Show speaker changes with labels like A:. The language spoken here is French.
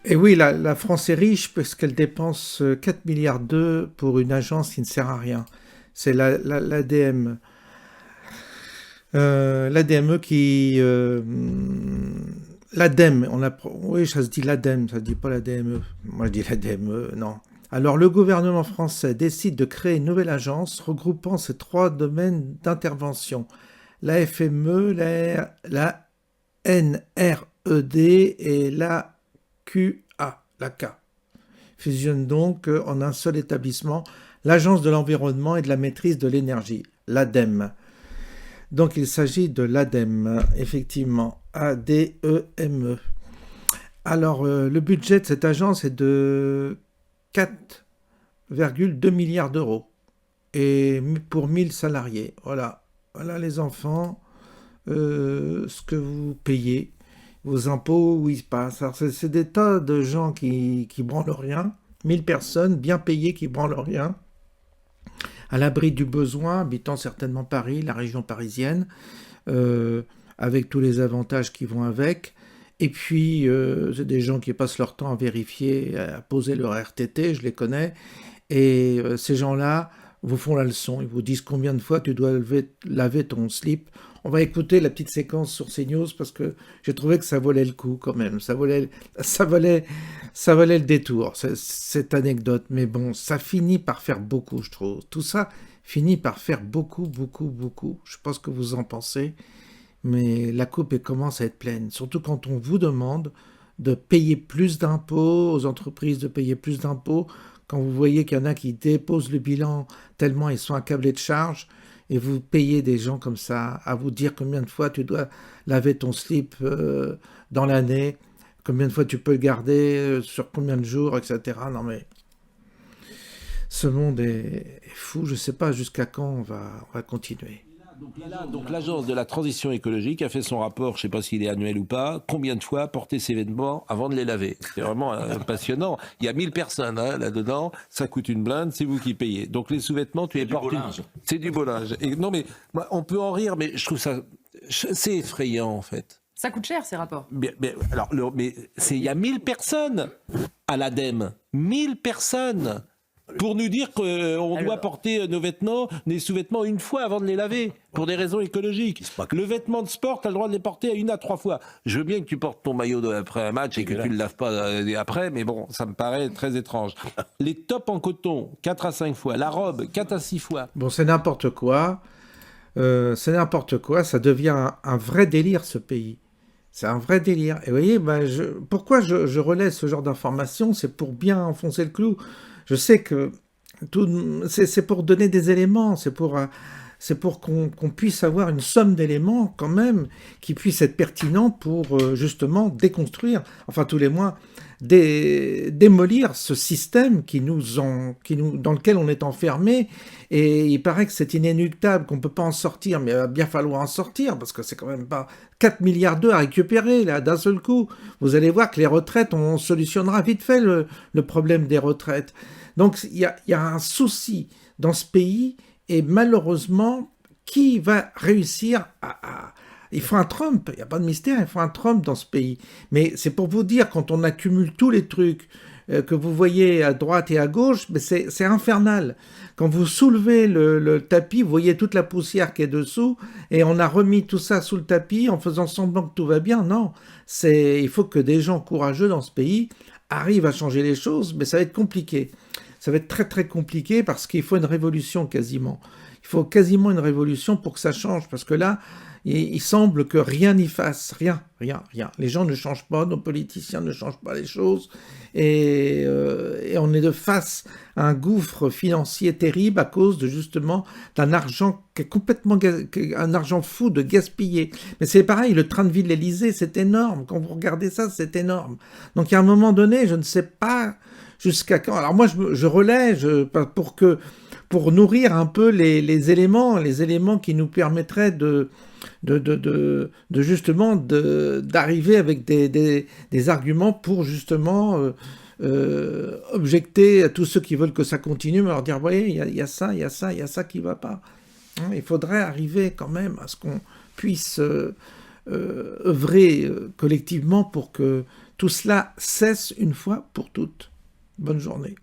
A: Et oui, la France est riche parce qu'elle dépense 4 milliards d'euros pour une agence qui ne sert à rien. C'est l'ADM. L'ADME qui... L'ADEME, oui, ça se dit l'ADEME, ça se dit pas l'ADME. Moi, je dis l'ADME, non. Alors, le gouvernement français décide de créer une nouvelle agence regroupant ces 3 domaines d'intervention. La FME, la NRED et la QA, la K. Fusionnent donc en un seul établissement l'Agence de l'environnement et de la maîtrise de l'énergie, l'ADEME. Donc il s'agit de l'ADEME, effectivement, ADEME. Alors le budget de cette agence est de 4,2 milliards d'euros et pour 1000 salariés. Voilà les enfants, ce que vous payez, vos impôts, où ils se passent. Alors c'est des tas de gens qui branlent rien, 1000 personnes bien payées qui branlent rien, à l'abri du besoin, habitant certainement Paris, la région parisienne, avec tous les avantages qui vont avec. Et puis, c'est des gens qui passent leur temps à vérifier, à poser leur RTT, je les connais. Et ces gens-là vous font la leçon. Ils vous disent combien de fois tu dois laver ton slip. On va écouter la petite séquence sur CNews parce que j'ai trouvé que ça valait le coup quand même. Ça valait le détour, cette anecdote. Mais bon, ça finit par faire beaucoup, je trouve. Tout ça finit par faire beaucoup, beaucoup, beaucoup. Je sais pas ce que vous en pensez, mais la coupe elle commence à être pleine. Surtout quand on vous demande de payer plus d'impôts, aux entreprises de payer plus d'impôts, quand vous voyez qu'il y en a qui déposent le bilan tellement ils sont accablés de charges, et vous payez des gens comme ça à vous dire combien de fois tu dois laver ton slip dans l'année, combien de fois tu peux le garder, sur combien de jours, etc. Non mais ce monde est fou, je ne sais pas jusqu'à quand on va continuer.
B: Donc l'agence de la transition écologique a fait son rapport, je ne sais pas s'il est annuel ou pas, combien de fois porter ses vêtements avant de les laver. C'est vraiment passionnant. Il y a 1000 personnes là-dedans, ça coûte une blinde, c'est vous qui payez. Donc les sous-vêtements, tu les portes. C'est du beau linge. Et non mais on peut en rire, mais je trouve ça... C'est effrayant en fait.
C: Ça coûte cher ces rapports.
B: Mais il y a 1000 personnes à l'ADEME. 1000 personnes pour nous dire qu'on doit porter nos vêtements, les sous-vêtements une fois avant de les laver, pour des raisons écologiques. Le vêtement de sport, tu as le droit de les porter 1 à 3 fois. Je veux bien que tu portes ton maillot après un match et que tu ne le laves pas après, mais bon, ça me paraît très étrange. Les tops en coton, 4 à 5 fois. La robe, 4 à 6 fois.
A: Bon, c'est n'importe quoi. Ça devient un vrai délire, ce pays. C'est un vrai délire. Et vous voyez, pourquoi je relais ce genre d'informations, c'est pour bien enfoncer le clou. Je sais que c'est pour donner des éléments, c'est pour qu'on puisse avoir une somme d'éléments quand même qui puissent être pertinents pour justement déconstruire, enfin tous les mois, démolir ce système dans lequel on est enfermé. Et il paraît que c'est inéluctable, qu'on ne peut pas en sortir, mais il va bien falloir en sortir, parce que c'est quand même pas 4 milliards d'euros à récupérer, là, d'un seul coup. Vous allez voir que les retraites, on solutionnera vite fait le problème des retraites. Donc, il y a un souci dans ce pays, et malheureusement, qui va réussir à... Il faut un Trump, il n'y a pas de mystère, il faut un Trump dans ce pays. Mais c'est pour vous dire, quand on accumule tous les trucs que vous voyez à droite et à gauche, mais c'est infernal. Quand vous soulevez le tapis, vous voyez toute la poussière qui est dessous, et on a remis tout ça sous le tapis en faisant semblant que tout va bien. Non, il faut que des gens courageux dans ce pays arrivent à changer les choses, mais ça va être compliqué. Ça va être très très compliqué parce qu'il faut une révolution quasiment. Il faut quasiment une révolution pour que ça change, parce que là, il semble que rien n'y fasse, rien. Les gens ne changent pas, nos politiciens ne changent pas les choses, et on est de face à un gouffre financier terrible à cause de justement d'un argent qui est complètement un argent fou de gaspiller. Mais c'est pareil, le train de vie de l'Élysée, c'est énorme. Quand vous regardez ça, c'est énorme. Donc à un moment donné, je ne sais pas jusqu'à quand? Alors moi, je relais pour nourrir un peu les éléments qui nous permettraient justement d'arriver avec des arguments pour justement objecter à tous ceux qui veulent que ça continue, mais leur dire, voyez, il y a ça, il y a ça, il y a ça qui va pas. Hein, il faudrait arriver quand même à ce qu'on puisse œuvrer collectivement pour que tout cela cesse une fois pour toutes. Bonne journée.